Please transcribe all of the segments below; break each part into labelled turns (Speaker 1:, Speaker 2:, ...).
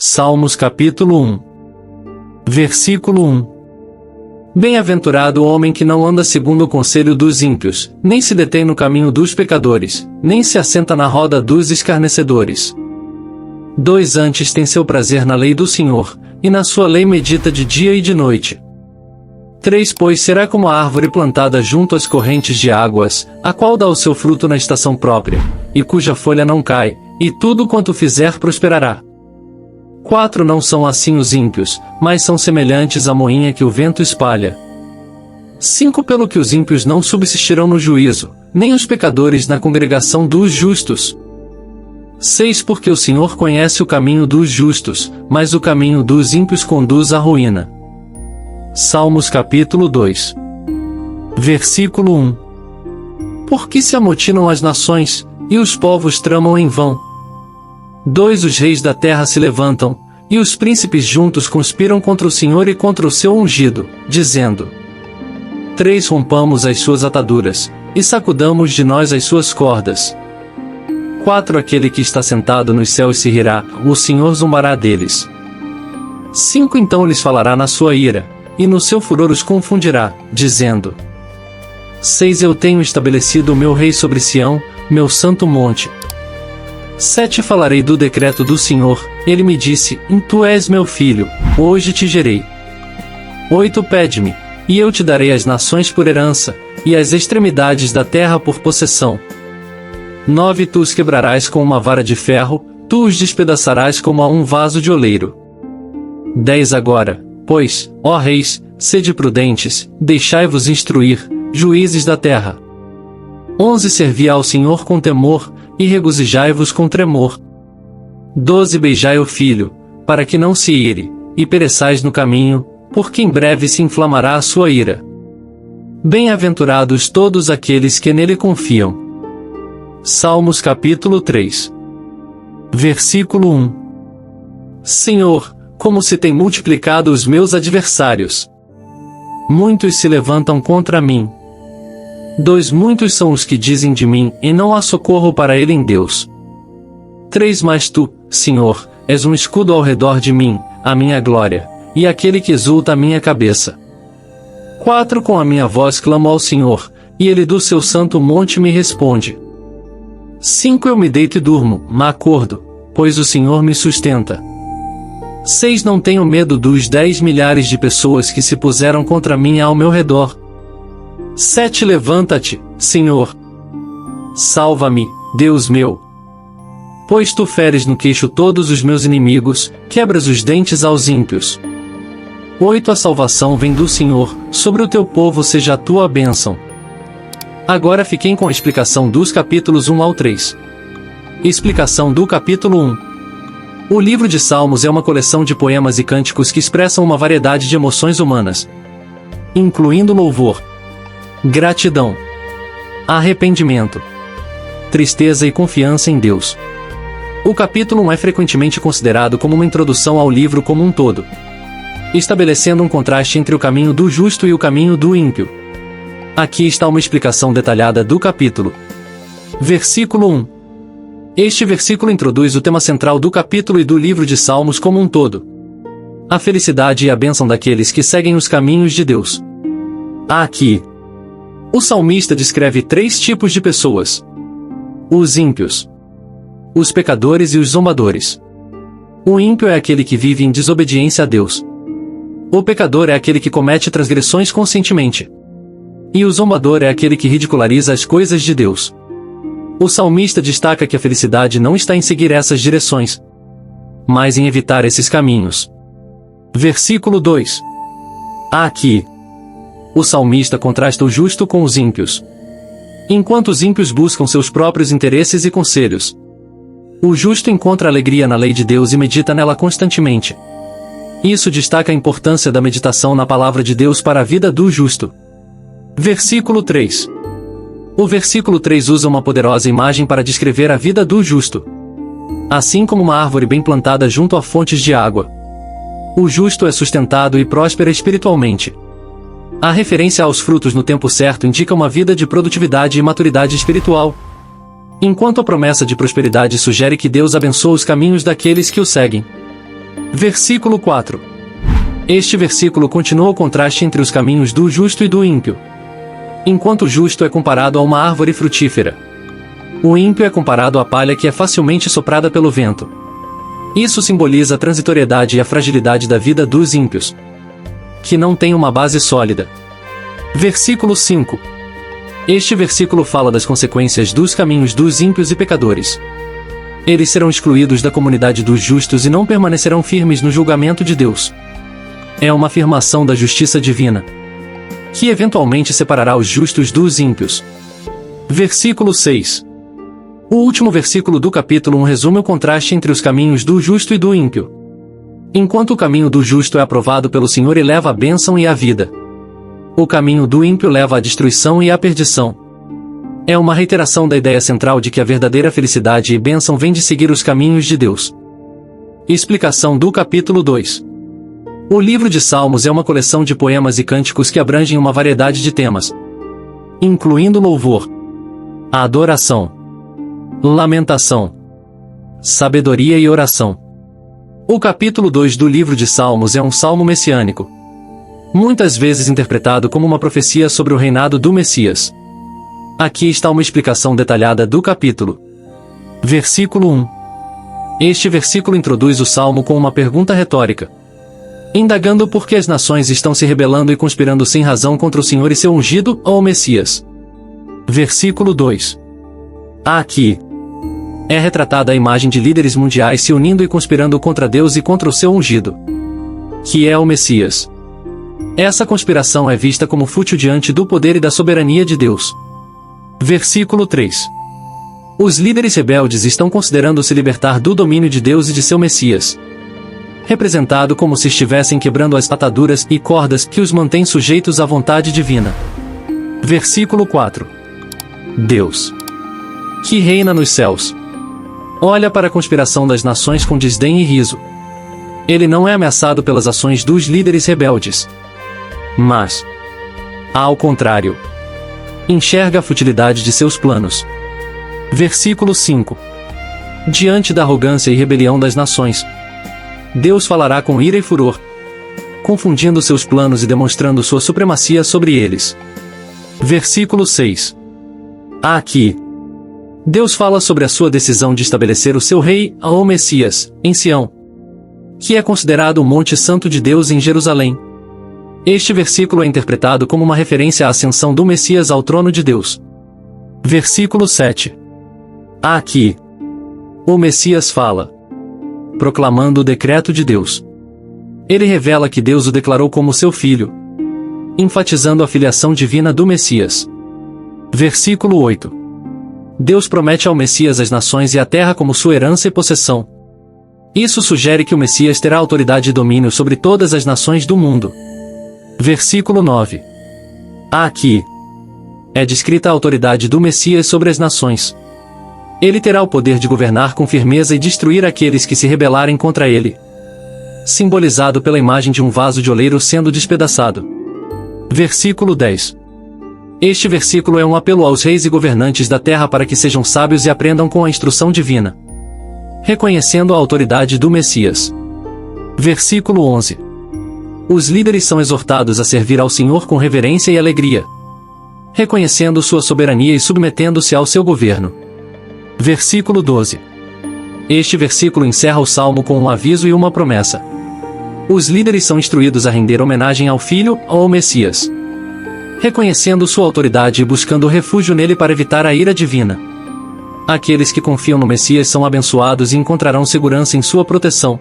Speaker 1: Salmos capítulo 1. Versículo 1. Bem-aventurado o homem que não anda segundo o conselho dos ímpios, nem se detém no caminho dos pecadores, nem se assenta na roda dos escarnecedores. 2 Antes tem seu prazer na lei do Senhor, e na sua lei medita de dia e de noite. 3 Pois será como a árvore plantada junto às correntes de águas, a qual dá o seu fruto na estação própria, e cuja folha não cai, e tudo quanto fizer prosperará. 4 Não são assim os ímpios, mas são semelhantes à moinha que o vento espalha. 5 Pelo que os ímpios não subsistirão no juízo, nem os pecadores na congregação dos justos. 6 Porque o Senhor conhece o caminho dos justos, mas o caminho dos ímpios conduz à ruína. Salmos capítulo 2. Versículo 1. Por que se amotinam as nações, e os povos tramam em vão? 2 Os reis da terra se levantam, e os príncipes juntos conspiram contra o Senhor e contra o seu ungido, dizendo: 3 Rompamos as suas ataduras, e sacudamos de nós as suas cordas. 4 Aquele que está sentado nos céus se rirá, o Senhor zombará deles. 5 Então lhes falará na sua ira, e no seu furor os confundirá, dizendo: 6 Eu tenho estabelecido o meu rei sobre Sião, meu santo monte. 7 Falarei do decreto do Senhor, ele me disse: Tu és meu filho, hoje te gerei. 8 Pede-me, e eu te darei as nações por herança, e as extremidades da terra por possessão. 9 Tu os quebrarás com uma vara de ferro, tu os despedaçarás como a um vaso de oleiro. 10 Agora, pois, ó reis, sede prudentes, deixai-vos instruir, juízes da terra. 11 Servi ao Senhor com temor, e regozijai-vos com tremor. 12 Beijai o filho, para que não se ire, e pereçais no caminho, porque em breve se inflamará a sua ira. Bem-aventurados todos aqueles que nele confiam. Salmos capítulo 3. Versículo 1. Senhor, como se tem multiplicado os meus adversários. Muitos se levantam contra mim. 2 Muitos são os que dizem de mim, e não há socorro para ele em Deus. 3 Mas tu, Senhor, és um escudo ao redor de mim, a minha glória, e aquele que exulta a minha cabeça. 4 Com a minha voz clamo ao Senhor, e ele do seu santo monte me responde. 5 Eu me deito e durmo, me acordo, pois o Senhor me sustenta. 6 Não tenho medo dos 10 milhares de pessoas que se puseram contra mim ao meu redor. 7 Levanta-te, Senhor. Salva-me, Deus meu. Pois tu feres no queixo todos os meus inimigos, quebras os dentes aos ímpios. 8 A salvação vem do Senhor, sobre o teu povo seja a tua bênção. Agora fiquem com a explicação dos capítulos 1 ao 3. Explicação do capítulo 1. O livro de Salmos é uma coleção de poemas e cânticos que expressam uma variedade de emoções humanas, incluindo louvor, gratidão, arrependimento, tristeza e confiança em Deus. O capítulo 1 é frequentemente considerado como uma introdução ao livro como um todo, estabelecendo um contraste entre o caminho do justo e o caminho do ímpio. Aqui está uma explicação detalhada do capítulo. Versículo 1. Este versículo introduz o tema central do capítulo e do livro de Salmos como um todo: a felicidade e a bênção daqueles que seguem os caminhos de Deus. Aqui, o salmista descreve 3 tipos de pessoas: os ímpios, os pecadores e os zombadores. O ímpio é aquele que vive em desobediência a Deus. O pecador é aquele que comete transgressões conscientemente. E o zombador é aquele que ridiculariza as coisas de Deus. O salmista destaca que a felicidade não está em seguir essas direções, mas em evitar esses caminhos. Versículo 2. Aqui, o salmista contrasta o justo com os ímpios. Enquanto os ímpios buscam seus próprios interesses e conselhos, o justo encontra alegria na lei de Deus e medita nela constantemente. Isso destaca a importância da meditação na palavra de Deus para a vida do justo. Versículo 3. O versículo 3 usa uma poderosa imagem para descrever a vida do justo. Assim como uma árvore bem plantada junto a fontes de água, o justo é sustentado e próspera espiritualmente. A referência aos frutos no tempo certo indica uma vida de produtividade e maturidade espiritual, enquanto a promessa de prosperidade sugere que Deus abençoa os caminhos daqueles que o seguem. Versículo 4. Este versículo continua o contraste entre os caminhos do justo e do ímpio. Enquanto o justo é comparado a uma árvore frutífera, o ímpio é comparado à palha que é facilmente soprada pelo vento. Isso simboliza a transitoriedade e a fragilidade da vida dos ímpios, que não tem uma base sólida. Versículo 5. Este versículo fala das consequências dos caminhos dos ímpios e pecadores. Eles serão excluídos da comunidade dos justos e não permanecerão firmes no julgamento de Deus. É uma afirmação da justiça divina, que eventualmente separará os justos dos ímpios. Versículo 6. O último versículo do capítulo 1 resume o contraste entre os caminhos do justo e do ímpio. Enquanto o caminho do justo é aprovado pelo Senhor e leva à bênção e à vida, o caminho do ímpio leva à destruição e à perdição. É uma reiteração da ideia central de que a verdadeira felicidade e bênção vem de seguir os caminhos de Deus. Explicação do capítulo 2. O livro de Salmos é uma coleção de poemas e cânticos que abrangem uma variedade de temas, incluindo louvor, adoração, lamentação, sabedoria e oração. O capítulo 2 do livro de Salmos é um salmo messiânico, muitas vezes interpretado como uma profecia sobre o reinado do Messias. Aqui está uma explicação detalhada do capítulo. Versículo 1. Este versículo introduz o salmo com uma pergunta retórica, indagando por que as nações estão se rebelando e conspirando sem razão contra o Senhor e seu ungido, ou Messias. Versículo 2. Aqui é retratada a imagem de líderes mundiais se unindo e conspirando contra Deus e contra o seu ungido, que é o Messias. Essa conspiração é vista como fútil diante do poder e da soberania de Deus. Versículo 3. Os líderes rebeldes estão considerando se libertar do domínio de Deus e de seu Messias, representado como se estivessem quebrando as ataduras e cordas que os mantêm sujeitos à vontade divina. Versículo 4. Deus, que reina nos céus, olha para a conspiração das nações com desdém e riso. Ele não é ameaçado pelas ações dos líderes rebeldes, mas, ao contrário, enxerga a futilidade de seus planos. Versículo 5. Diante da arrogância e rebelião das nações, Deus falará com ira e furor, confundindo seus planos e demonstrando sua supremacia sobre eles. Versículo 6. Aqui, Deus fala sobre a sua decisão de estabelecer o seu rei, ou Messias, em Sião, que é considerado o Monte Santo de Deus em Jerusalém. Este versículo é interpretado como uma referência à ascensão do Messias ao trono de Deus. Versículo 7. Aqui, o Messias fala, proclamando o decreto de Deus. Ele revela que Deus o declarou como seu filho, enfatizando a filiação divina do Messias. Versículo 8. Deus promete ao Messias as nações e a terra como sua herança e possessão. Isso sugere que o Messias terá autoridade e domínio sobre todas as nações do mundo. Versículo 9. Aqui é descrita a autoridade do Messias sobre as nações. Ele terá o poder de governar com firmeza e destruir aqueles que se rebelarem contra ele, simbolizado pela imagem de um vaso de oleiro sendo despedaçado. Versículo 10. Este versículo é um apelo aos reis e governantes da terra para que sejam sábios e aprendam com a instrução divina, reconhecendo a autoridade do Messias. Versículo 11. Os líderes são exortados a servir ao Senhor com reverência e alegria, reconhecendo sua soberania e submetendo-se ao seu governo. Versículo 12. Este versículo encerra o salmo com um aviso e uma promessa. Os líderes são instruídos a render homenagem ao Filho, ou Messias, reconhecendo sua autoridade e buscando refúgio nele para evitar a ira divina. Aqueles que confiam no Messias são abençoados e encontrarão segurança em sua proteção.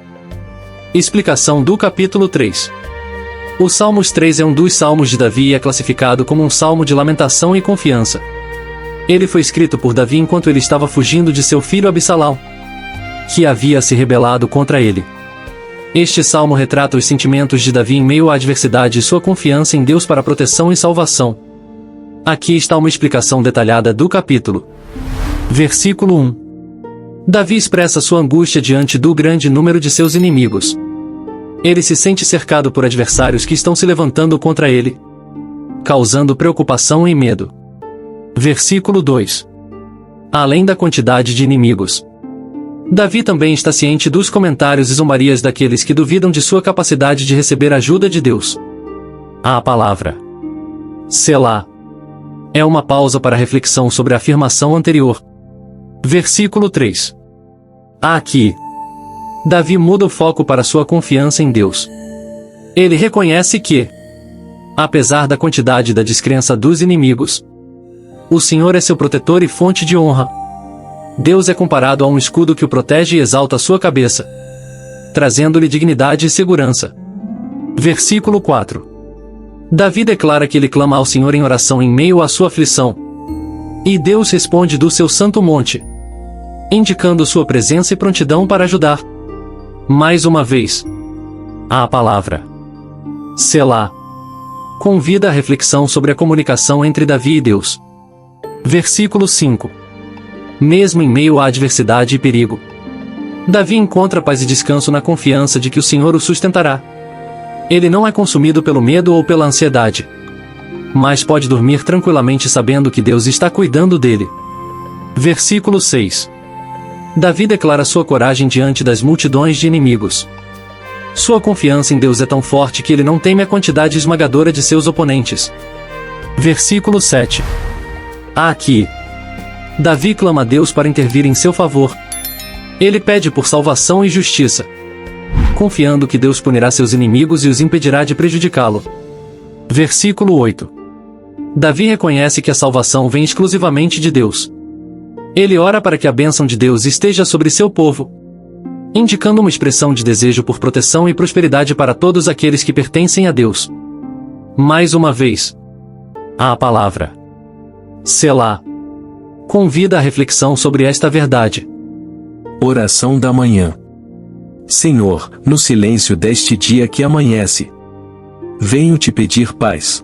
Speaker 1: Explicação do capítulo 3. O Salmos 3 é um dos salmos de Davi e é classificado como um salmo de lamentação e confiança. Ele foi escrito por Davi enquanto ele estava fugindo de seu filho Absalão, que havia se rebelado contra ele. Este salmo retrata os sentimentos de Davi em meio à adversidade e sua confiança em Deus para proteção e salvação. Aqui está uma explicação detalhada do capítulo. Versículo 1. Davi expressa sua angústia diante do grande número de seus inimigos. Ele se sente cercado por adversários que estão se levantando contra ele, causando preocupação e medo. Versículo 2. Além da quantidade de inimigos, Davi também está ciente dos comentários e zombarias daqueles que duvidam de sua capacidade de receber ajuda de Deus. A palavra Selá é uma pausa para reflexão sobre a afirmação anterior. Versículo 3. Aqui, Davi muda o foco para sua confiança em Deus. Ele reconhece que, apesar da quantidade e da descrença dos inimigos, o Senhor é seu protetor e fonte de honra. Deus é comparado a um escudo que o protege e exalta sua cabeça, trazendo-lhe dignidade e segurança. Versículo 4. Davi declara que ele clama ao Senhor em oração em meio à sua aflição. E Deus responde do seu santo monte, indicando sua presença e prontidão para ajudar. Mais uma vez, a palavra Selá convida a reflexão sobre a comunicação entre Davi e Deus. Versículo 5. Mesmo em meio à adversidade e perigo, Davi encontra paz e descanso na confiança de que o Senhor o sustentará. Ele não é consumido pelo medo ou pela ansiedade, mas pode dormir tranquilamente sabendo que Deus está cuidando dele. Versículo 6. Davi declara sua coragem diante das multidões de inimigos. Sua confiança em Deus é tão forte que ele não teme a quantidade esmagadora de seus oponentes. Versículo 7. Aqui, Davi clama a Deus para intervir em seu favor. Ele pede por salvação e justiça, confiando que Deus punirá seus inimigos e os impedirá de prejudicá-lo. Versículo 8. Davi reconhece que a salvação vem exclusivamente de Deus. Ele ora para que a bênção de Deus esteja sobre seu povo, indicando uma expressão de desejo por proteção e prosperidade para todos aqueles que pertencem a Deus. Mais uma vez, a palavra Selá convida a reflexão sobre esta verdade.
Speaker 2: Oração da manhã. Senhor, no silêncio deste dia que amanhece, venho te pedir paz,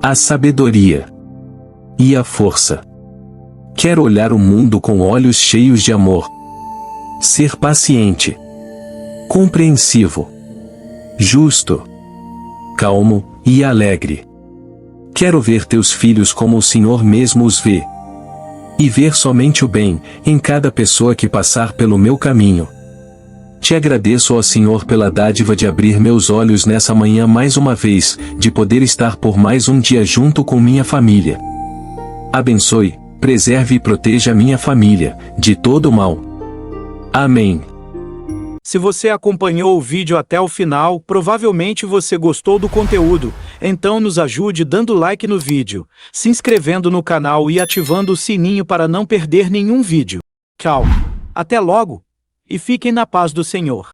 Speaker 2: a sabedoria e a força. Quero olhar o mundo com olhos cheios de amor, ser paciente, compreensivo, justo, calmo e alegre. Quero ver teus filhos como o Senhor mesmo os vê, e ver somente o bem em cada pessoa que passar pelo meu caminho. Te agradeço, ó Senhor, pela dádiva de abrir meus olhos nessa manhã mais uma vez, de poder estar por mais um dia junto com minha família. Abençoe, preserve e proteja minha família de todo mal. Amém.
Speaker 3: Se você acompanhou o vídeo até o final, provavelmente você gostou do conteúdo. Então nos ajude dando like no vídeo, se inscrevendo no canal e ativando o sininho para não perder nenhum vídeo. Tchau. Até logo. E fiquem na paz do Senhor.